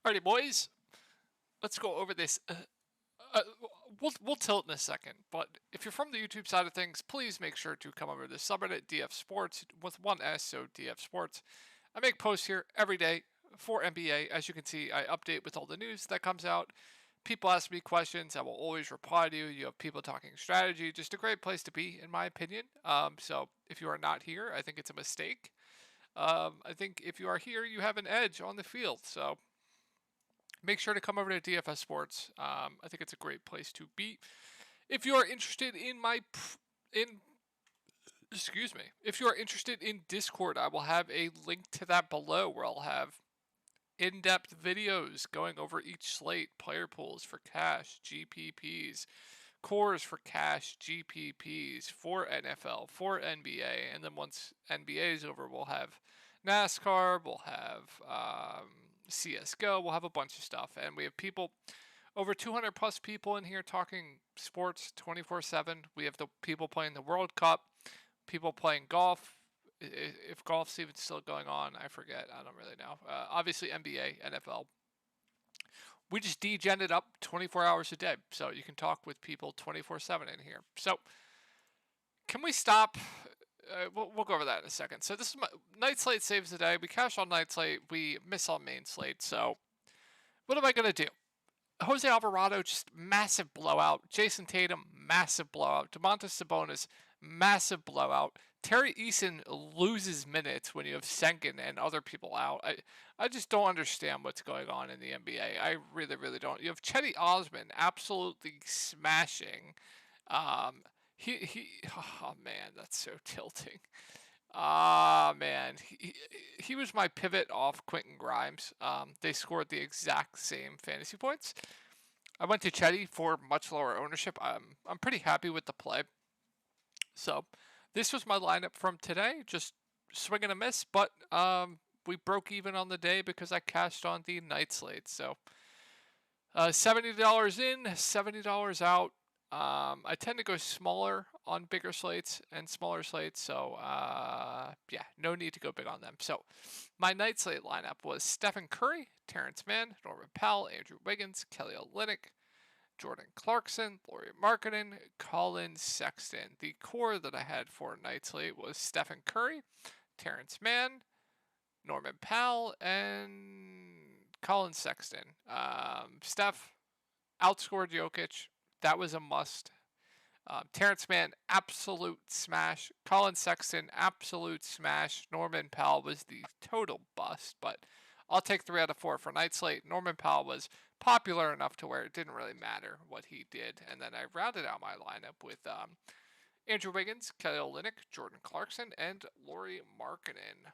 Alrighty, boys. Let's go over this. Uh, we'll tilt in a second, but if you're from the YouTube side of things, please make sure to come over to the subreddit DF Sports with one S, so DF Sports. I make posts here every day for NBA. As you can see, I update with all the news that comes out. People ask me questions. I will always reply to you. You have people talking strategy. Just a great place to be, in my opinion. So if you are not here, I think it's a mistake. I think if you are here, you have an edge on the field. So make sure to come over to DFS Sports. I think it's a great place to be. If you are interested in if you are interested in Discord, I will have a link to that below where I'll have in-depth videos going over each slate, player pools for cash, GPPs, cores for cash, GPPs, for NFL, for NBA, and then once NBA is over, we'll have NASCAR, we'll have CSGO, we'll have a bunch of stuff, and we have people, over 200 plus people in here talking sports 24/7. We have the people playing the World Cup, people playing golf. If golf's even still going on, I forget. I don't really know. Obviously, NBA, NFL. We just degen it up 24 hours a day, so you can talk with people 24/7 in here. So, can we stop? We'll go over that in a second. So this is my night slate saves the day. We cash on night slate. We miss on main slate. So, what am I gonna do? Jose Alvarado, just massive blowout. Jason Tatum, massive blowout. Domantas Sabonis, massive blowout. Terry Eason loses minutes when you have Sengun and other people out. I just don't understand what's going on in the NBA. I really, really don't. You have Chetty Osman absolutely smashing. Oh man, that's so tilting. Ah man, he was my pivot off Quentin Grimes. They scored the exact same fantasy points. I went to Chetty for much lower ownership. I'm pretty happy with the play. So this was my lineup from today. Just swing and a miss, but we broke even on the day because I cashed on the night slate. So $70 in, $70 out. I tend to go smaller on bigger slates and smaller slates, so yeah, no need to go big on them. So my night slate lineup was Stephen Curry, Terrence Mann, Norman Powell, Andrew Wiggins, Kelly Olynyk, Jordan Clarkson, Lauri Markkanen, Colin Sexton. The core that I had for night slate was Stephen Curry, Terrence Mann, Norman Powell, and Colin Sexton. Steph outscored Jokic. That was a must. Terrence Mann, absolute smash. Colin Sexton, absolute smash. Norman Powell was the total bust, but I'll take 3 out of 4 for night slate. Norman Powell was popular enough to where it didn't really matter what he did. And then I rounded out my lineup with Andrew Wiggins, Kelly Olynyk, Jordan Clarkson, and Lauri Markkanen.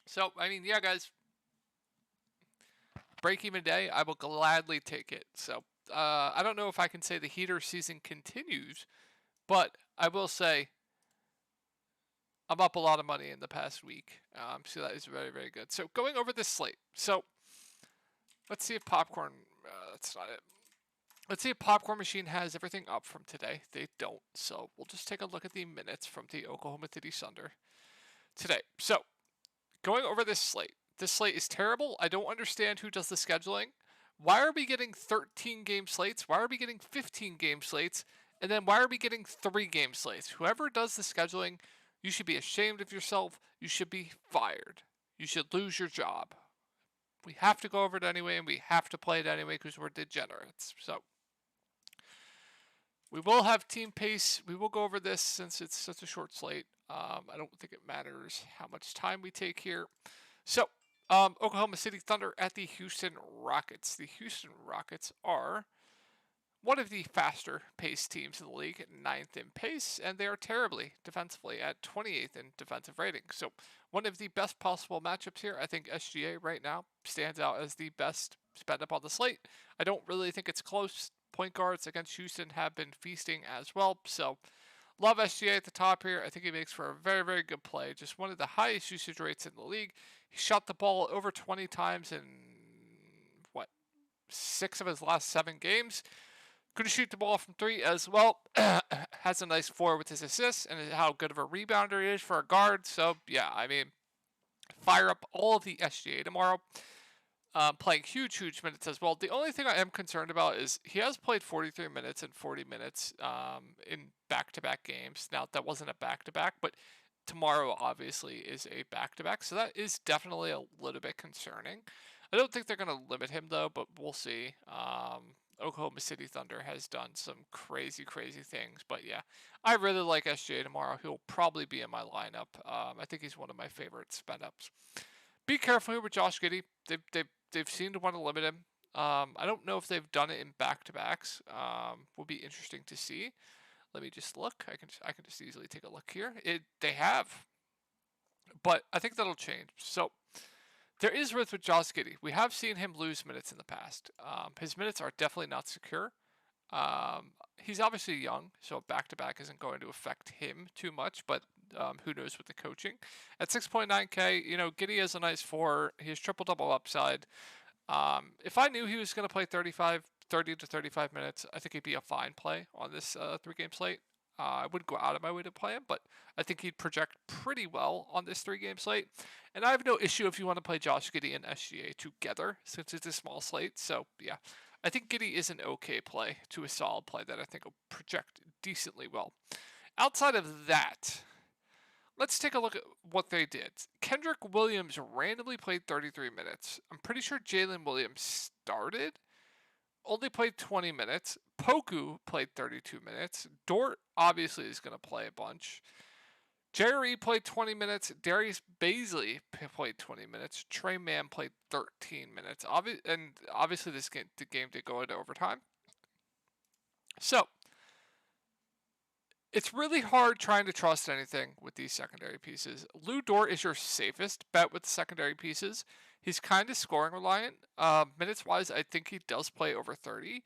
So, I mean, yeah, guys, break-even day, I will gladly take it. So, I don't know if I can say the heater season continues, but I will say I'm up a lot of money in the past week. So that is very, very good. So going over this slate. So let's see if Popcorn, that's not it. Let's see if Popcorn Machine has everything up from today. They don't. So we'll just take a look at the minutes from the Oklahoma City Thunder today. So going over this slate. This slate is terrible. I don't understand who does the scheduling. Why are we getting 13 game slates? Why are we getting 15 game slates? And then why are we getting 3 game slates? Whoever does the scheduling, you should be ashamed of yourself. You should be fired. You should lose your job. We have to go over it anyway, and we have to play it anyway because we're degenerates. So we will have team pace. We will go over this since it's such a short slate. I don't think it matters how much time we take here. So Oklahoma City Thunder at the Houston Rockets. The Houston Rockets are one of the faster paced teams in the league, 9th in pace, and they are terribly defensively at 28th in defensive rating. So one of the best possible matchups here. I think SGA right now stands out as the best spend up on the slate. I don't really think it's close. Point guards against Houston have been feasting as well. So love SGA at the top here. I think he makes for a very, very good play. Just one of the highest usage rates in the league. He shot the ball over 20 times in, 6 of his last 7 games. Going to shoot the ball from 3 as well. Has a nice 4 with his assists and how good of a rebounder he is for a guard. So, yeah, I mean, fire up all of the SGA tomorrow. Playing huge minutes as well. The only thing I am concerned about is he has played 43 minutes and 40 minutes in back-to-back games. Now, that wasn't a back-to-back, but tomorrow obviously is a back-to-back, so that is definitely a little bit concerning. I don't think they're going to limit him, though, but we'll see. Oklahoma City Thunder has done some crazy things, but yeah, I really like SGA tomorrow. He'll probably be in my lineup. I think he's one of my favorite spend-ups. Be careful here with Josh Giddey. They've seemed to want to limit him. I don't know if they've done it in back-to-backs. Will be interesting to see. Let me just look. I can just easily take a look here. They have, but I think that'll change. So there is risk with Josh Giddey. We have seen him lose minutes in the past. His minutes are definitely not secure. He's obviously young, so a back-to-back isn't going to affect him too much, but who knows with the coaching. At 6.9K, Giddey has a nice 4. He has triple-double upside. If I knew he was going to play 30 to 35 minutes, I think he'd be a fine play on this 3-game slate. I wouldn't go out of my way to play him, but I think he'd project pretty well on this 3-game slate. And I have no issue if you want to play Josh Giddey and SGA together, since it's a small slate. So, yeah. I think Giddey is an okay play to a solid play that I think will project decently well. Outside of that, let's take a look at what they did. Kendrick Williams randomly played 33 minutes. I'm pretty sure Jalen Williams started, only played 20 minutes. Poku played 32 minutes. Dort obviously is going to play a bunch. Jerry played 20 minutes. Darius Baisley played 20 minutes. Trey Mann played 13 minutes. And obviously the game did go into overtime. So, it's really hard trying to trust anything with these secondary pieces. Lou Dort is your safest bet with the secondary pieces. He's kind of scoring reliant. Minutes-wise, I think he does play over 30.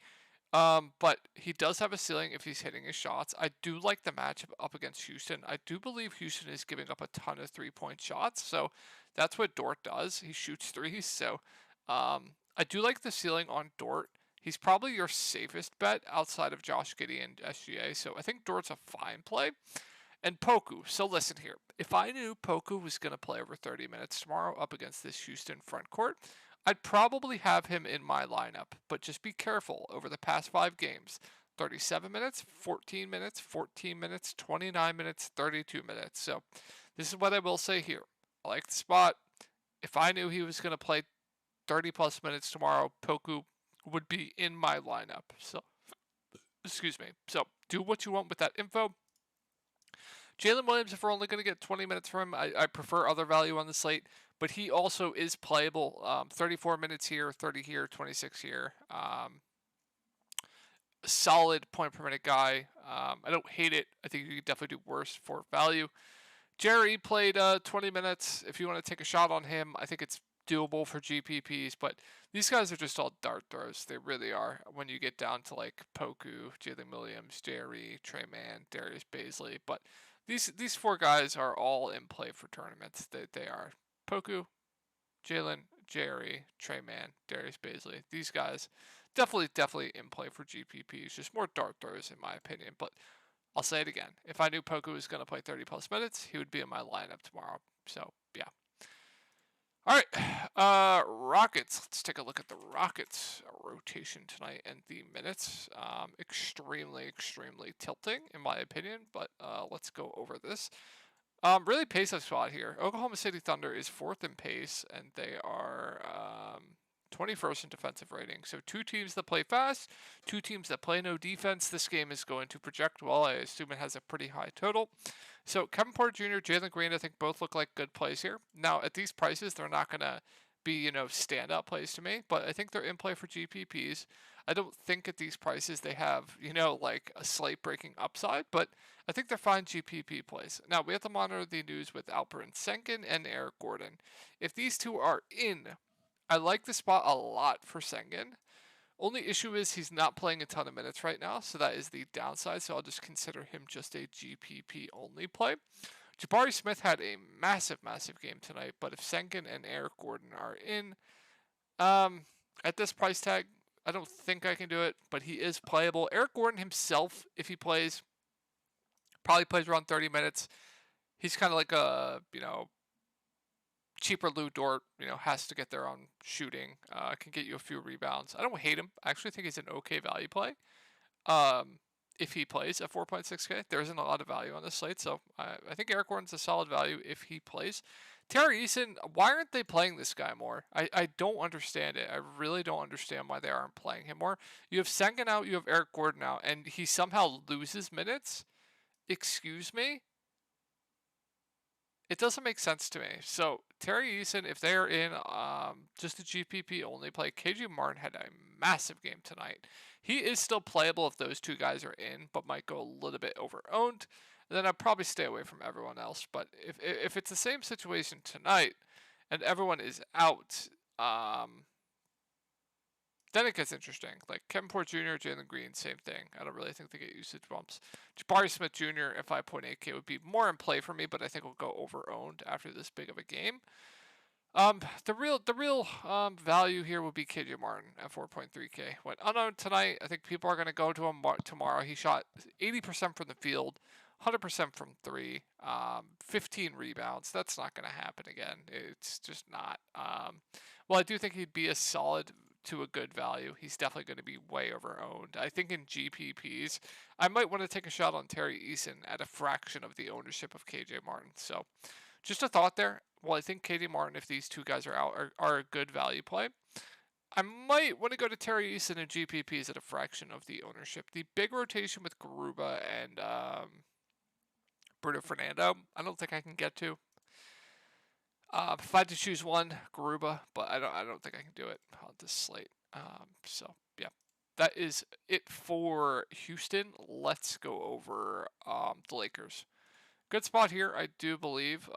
But he does have a ceiling if he's hitting his shots. I do like the matchup up against Houston. I do believe Houston is giving up a ton of 3-point shots, so that's what Dort does. He shoots threes, so I do like the ceiling on Dort. He's probably your safest bet outside of Josh Giddey and SGA, so I think Dort's a fine play. And Poku. So listen here. If I knew Poku was going to play over 30 minutes tomorrow up against this Houston front court, I'd probably have him in my lineup, but just be careful. Over the past 5 games, 37 minutes, 14 minutes, 14 minutes, 29 minutes, 32 minutes. So this is what I will say here. I like the spot. If I knew he was going to play 30 plus minutes tomorrow, Poku would be in my lineup. So, excuse me. So do what you want with that info. Jalen Williams, if we're only going to get 20 minutes from him, I prefer other value on the slate. But he also is playable. 34 minutes here, 30 here, 26 here. Solid point per minute guy. I don't hate it. I think you could definitely do worse for value. Jerry played 20 minutes. If you want to take a shot on him, I think it's doable for GPPs. But these guys are just all dart throws. They really are. When you get down to like Poku, Jalen Williams, Jerry, Trey Mann, Darius Baisley. But these 4 guys are all in play for tournaments. They are. Poku, Jalen, Jerry, Trey Mann, Darius Baisley. These guys definitely in play for GPPs. Just more dart throws in my opinion. But I'll say it again. If I knew Poku was going to play 30 plus minutes, he would be in my lineup tomorrow. So, yeah. All right. Rockets. Let's take a look at the Rockets rotation tonight and the minutes. Extremely tilting in my opinion. But let's go over this. Really pace up spot here. Oklahoma City Thunder is 4th in pace, and they are 21st in defensive rating. So 2 teams that play fast, 2 teams that play no defense. This game is going to project well. I assume it has a pretty high total. So Kevin Porter Jr., Jalen Green, I think both look like good plays here. Now, at these prices, they're not going to be, standout plays to me, but I think they're in play for GPPs. I don't think at these prices they have, like a slate breaking upside, but I think they're fine GPP plays. Now, we have to monitor the news with Alperen Sengun and Eric Gordon. If these 2 are in, I like the spot a lot for Sengun. Only issue is he's not playing a ton of minutes right now, so that is the downside, so I'll just consider him just a GPP only play. Jabari Smith had a massive game tonight, but if Sengun and Eric Gordon are in, at this price tag, I don't think I can do it, but he is playable. Eric Gordon himself, if he plays, probably plays around 30 minutes. He's kind of like a, cheaper Lou Dort, has to get there on shooting, can get you a few rebounds. I don't hate him. I actually think he's an okay value play. If he plays at 4.6K, there isn't a lot of value on this slate, so I think Eric Gordon's a solid value if he plays. Terry Eason, why aren't they playing this guy more? I don't understand it. I really don't understand why they aren't playing him more. You have Sengun out, you have Eric Gordon out, and he somehow loses minutes? Excuse me? It doesn't make sense to me. So Terry Eason, if they are in just a GPP only play, KJ Martin had a massive game tonight. He is still playable if those two guys are in, but might go a little bit over owned. Then I'd probably stay away from everyone else. But if it's the same situation tonight and everyone is out, then it gets interesting. Like Kevin Porter Jr., Jalen Green, same thing. I don't really think they get usage bumps. Jabari Smith Jr. at 5.8K would be more in play for me, but I think will go over owned after this big of a game. The real value here would be KJ Martin at 4.3K. Went unowned tonight. I think people are going to go to him tomorrow. He shot 80% from the field, 100% from three, 15 rebounds. That's not going to happen again. It's just not. Well, I do think he'd be a solid to a good value. He's definitely going to be way over owned. I think in GPPs, I might want to take a shot on Terry Eason at a fraction of the ownership of KJ Martin. So just a thought there. Well, I think KJ Martin, if these two guys are out, are a good value play. I might want to go to Terry Eason and GPPs at a fraction of the ownership. The big rotation with Garuba and Bruno Fernando, I don't think I can get to. If I had to choose one, Garuba, but I don't think I can do it on this slate. So yeah, that is it for Houston. Let's go over the Lakers. Good spot here, I do believe.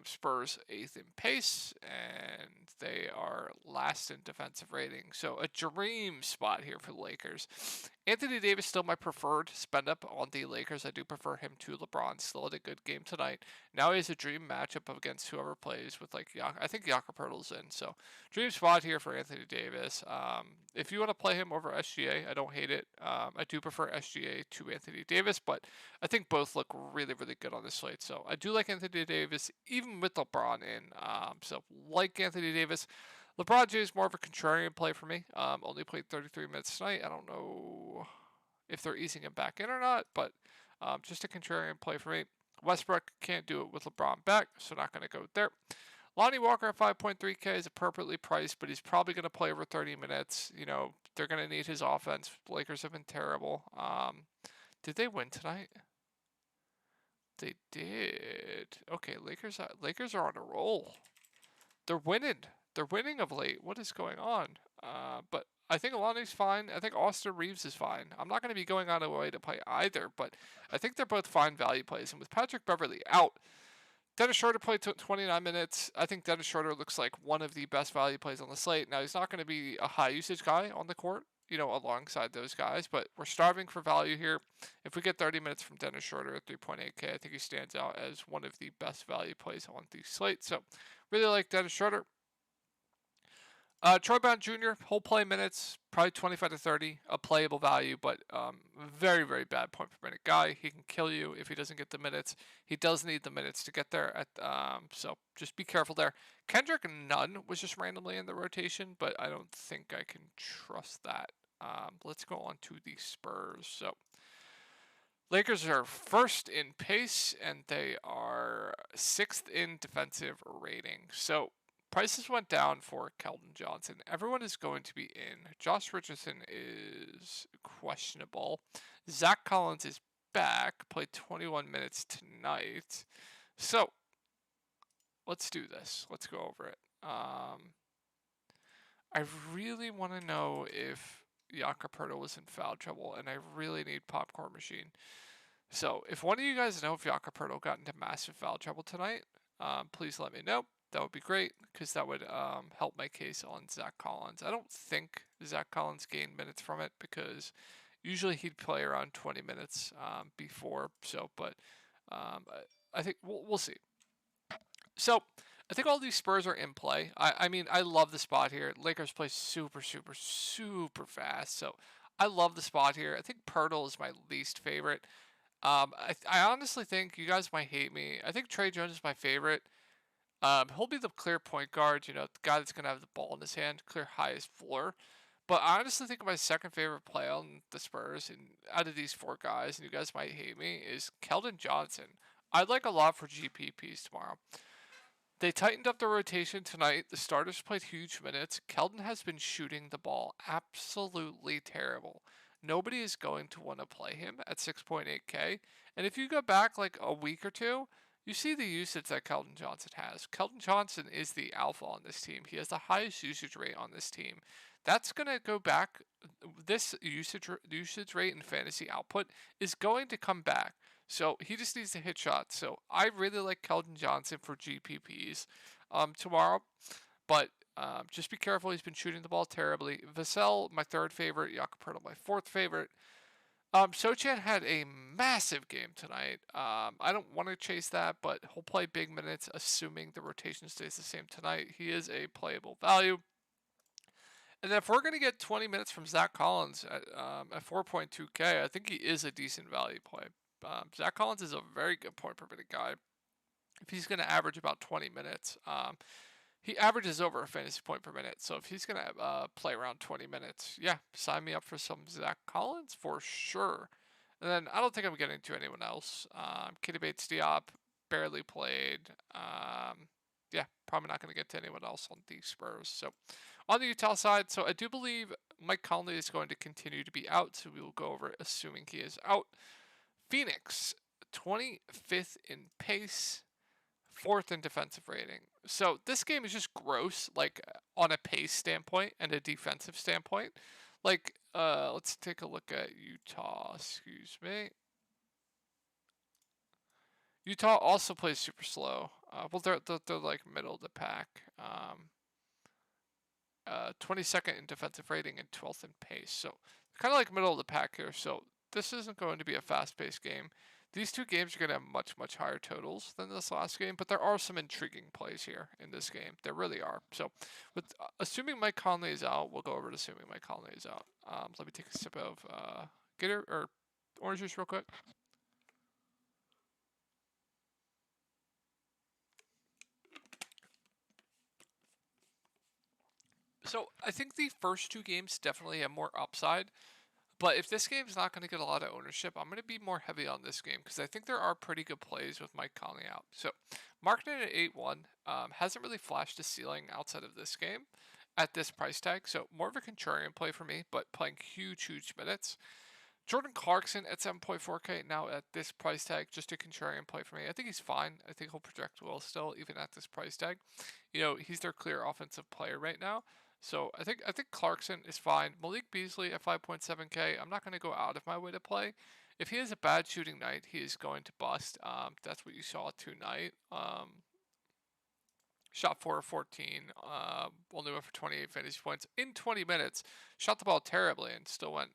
Spurs 8th in pace, and they are last in defensive rating. So a dream spot here for the Lakers. Anthony Davis still my preferred spend up on the Lakers. I do prefer him to LeBron. Still had a good game tonight. Now he has a dream matchup against whoever plays with I think Jakob Poeltl's in. So dream spot here for Anthony Davis. If you want to play him over SGA, I don't hate it. I do prefer SGA to Anthony Davis, but I think both look really, really good on this slate. So I do like Anthony Davis, even with LeBron in. So like Anthony Davis. LeBron James more of a contrarian play for me. Only played 33 minutes tonight. I don't know if they're easing him back in or not, but just a contrarian play for me. Westbrook can't do it with LeBron back, so not going to go there. Lonnie Walker at 5.3K is appropriately priced, but he's probably going to play over 30 minutes. They're going to need his offense. Lakers have been terrible. Did they win tonight? They did. Okay, Lakers are on a roll. They're winning. They're winning of late. What is going on? But I think Lonnie's fine. I think Austin Reeves is fine. I'm not going to be going on a way to play either, but I think they're both fine value plays. And with Patrick Beverley out, Dennis Schroeder played 29 minutes. I think Dennis Schroeder looks like one of the best value plays on the slate. Now, he's not going to be a high usage guy on the court, alongside those guys, but we're starving for value here. If we get 30 minutes from Dennis Schroeder at 3.8K, I think he stands out as one of the best value plays on the slate. So, really like Dennis Schroeder. Troy Brown Jr., whole play minutes, probably 25 to 30, a playable value, but very, very bad point per minute guy. He can kill you if he doesn't get the minutes. He does need the minutes to get there. So just be careful there. Kendrick Nunn was just randomly in the rotation, but I don't think I can trust that. Let's go on to the Spurs. So Lakers are first in pace, and they are 6th in defensive rating. So prices went down for Keldon Johnson. Everyone is going to be in. Josh Richardson is questionable. Zach Collins is back. Played 21 minutes tonight. So, let's do this. Let's go over it. I really want to know if Jakob Poeltl was in foul trouble, and I really need Popcorn Machine. So, if one of you guys know if Jakob Poeltl got into massive foul trouble tonight, please let me know. That would be great, because that would help my case on Zach Collins. I don't think Zach Collins gained minutes from it, because usually he'd play around 20 minutes before. So, but I think we'll see. So, I think all these Spurs are in play. I mean, I love the spot here. Lakers play super, super, super fast. So I love the spot here. I think Pirtle is my least favorite. I honestly think you guys might hate me. I think Trey Jones is my favorite. He'll be the clear point guard, the guy that's going to have the ball in his hand, clear highest floor. But I honestly think my second favorite play on the Spurs, and out of these four guys, and you guys might hate me, is Keldon Johnson. I'd like a lot for GPPs tomorrow. They tightened up the rotation tonight. The starters played huge minutes. Keldon has been shooting the ball absolutely terrible. Nobody is going to want to play him at 6.8K. And if you go back like a week or two, you see the usage that Keldon Johnson has. Keldon Johnson is the alpha on this team. He has the highest usage rate on this team. That's going to go back. This usage rate and fantasy output is going to come back. So he just needs to hit shots. So I really like Keldon Johnson for GPPs tomorrow. But just be careful. He's been shooting the ball terribly. Vassell, my third favorite. Jakob Poeltl, my fourth favorite. Sochan had a massive game tonight. I don't want to chase that, but he'll play big minutes, assuming the rotation stays the same tonight. He is a playable value. And then if we're going to get 20 minutes from Zach Collins at 4.2K, I think he is a decent value play. Zach Collins is a very good point per minute guy. If he's going to average about 20 minutes, he averages over a fantasy point per minute. So if he's going to play around 20 minutes, yeah, sign me up for some Zach Collins for sure. And then I don't think I'm getting to anyone else. Kitty Bates Diop barely played. Yeah, probably not going to get to anyone else on the Spurs. So on the Utah side, so I do believe Mike Conley is going to continue to be out. So we will go over it assuming he is out. Phoenix, 25th in pace, 4th in defensive rating. So this game is just gross, like on a pace standpoint and a defensive standpoint. Like, let's take a look at Utah. Excuse me. Utah also plays super slow. Well, they're like middle of the pack. 22nd in defensive rating and 12th in pace. So kind of like middle of the pack here. So this isn't going to be a fast-paced game. These two games are going to have much, much higher totals than this last game, but there are some intriguing plays here in this game. There really are. So with assuming Mike Conley is out, we'll go over to assuming Mike Conley is out. Let me take a sip of Gator or orange juice real quick. So I think the first two games definitely have more upside. But if this game's not going to get a lot of ownership, I'm going to be more heavy on this game because I think there are pretty good plays with Mike Conley out. So, marketed at 8-1, hasn't really flashed a ceiling outside of this game at this price tag. So, more of a contrarian play for me, but playing huge, huge minutes. Jordan Clarkson at 7.4K now at this price tag, just a contrarian play for me. I think he's fine. I think he'll project well still, even at this price tag. He's their clear offensive player right now. So I think Clarkson is fine. Malik Beasley at 5.7K. I'm not going to go out of my way to play. If he has a bad shooting night, he is going to bust. That's what you saw tonight. Shot 4 of 14. Only went for 28 fantasy points in 20 minutes. Shot the ball terribly and still went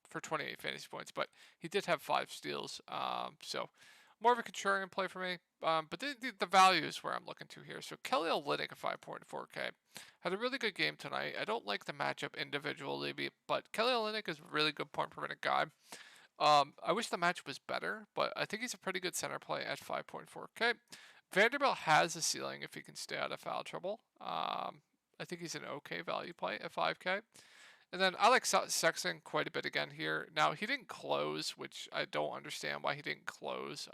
for 28 fantasy points. But he did have 5 steals. So more of a contrarian play for me. But the value is where I'm looking to here. So Kelly Olynyk at 5.4K. Had a really good game tonight. I don't like the matchup individually, but Kelly Olynyk is a really good point per minute guy. I wish the matchup was better, but I think he's a pretty good center play at 5.4K. Vanderbilt has a ceiling if he can stay out of foul trouble. I think he's an okay value play at 5K. And then I like Sexton quite a bit again here. Now, he didn't close, which I don't understand why he didn't close.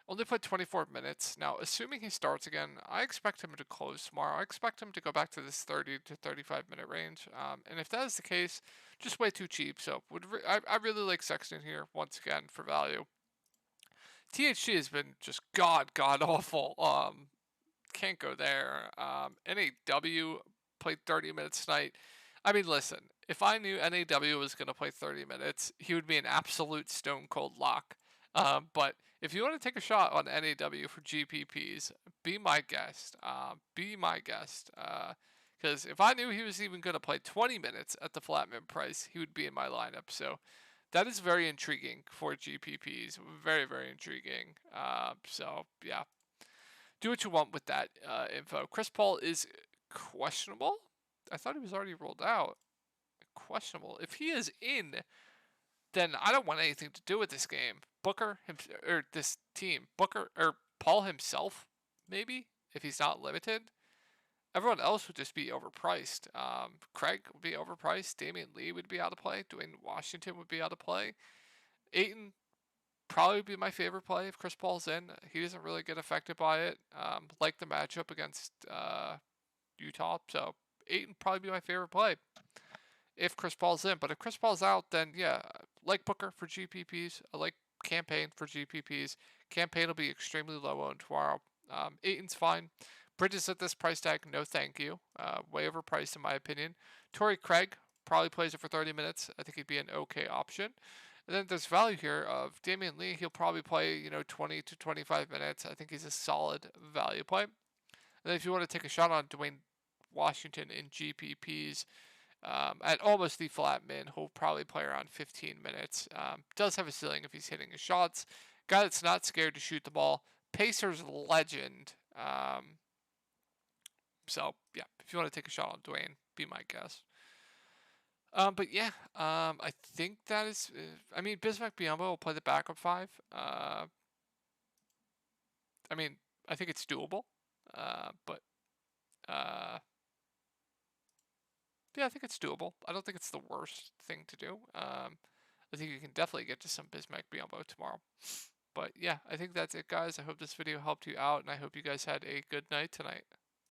Only played 24 minutes. Now, assuming he starts again, I expect him to close tomorrow. I expect him to go back to this 30 to 35 minute range. And if that is the case, just way too cheap. So I really like Sexton here once again for value. THC has been just god awful. Can't go there. NAW played 30 minutes tonight. I mean, listen, if I knew NAW was going to play 30 minutes, he would be an absolute stone cold lock. But if you want to take a shot on NAW for GPPs, be my guest. Be my guest. Because if I knew he was even going to play 20 minutes at the flat mid price, he would be in my lineup. So that is very intriguing for GPPs. Very, very intriguing. So, yeah. do what you want with that info. Chris Paul is questionable. I thought he was already rolled out. Questionable. If he is in, then I don't want anything to do with this game. Booker, or this team. Booker, or Paul himself, maybe, if he's not limited. Everyone else would just be overpriced. Craig would be overpriced. Damian Lee would be out of play. Dwayne Washington would be out of play. Ayton probably would be my favorite play if Chris Paul's in. He doesn't really get affected by it. Like the matchup against Utah. So Ayton probably be my favorite play if Chris Paul's in. But if Chris Paul's out, then yeah, I like Booker for GPPs. I like Campaign for GPPs. Campaign will be extremely low owned tomorrow. Ayton's fine. Bridges at this price tag, no thank you. Way overpriced in my opinion. Torrey Craig probably plays it for 30 minutes. I think he'd be an okay option. And then there's value here of Damian Lee. He'll probably play, 20 to 25 minutes. I think he's a solid value play. And then if you want to take a shot on Dwayne Washington in GPPs, at almost the flat min, he'll probably play around 15 minutes. Does have a ceiling if he's hitting his shots. Guy that's not scared to shoot the ball. Pacers legend. So, yeah, if you want to take a shot on Dwayne, be my guess. But yeah, I think that is. Bismack Biyombo will play the backup 5. I think it's doable. But yeah, I think it's doable. I don't think it's the worst thing to do. I think you can definitely get to some Bismack Biyombo tomorrow. But yeah, I think that's it, guys. I hope this video helped you out, and I hope you guys had a good night tonight.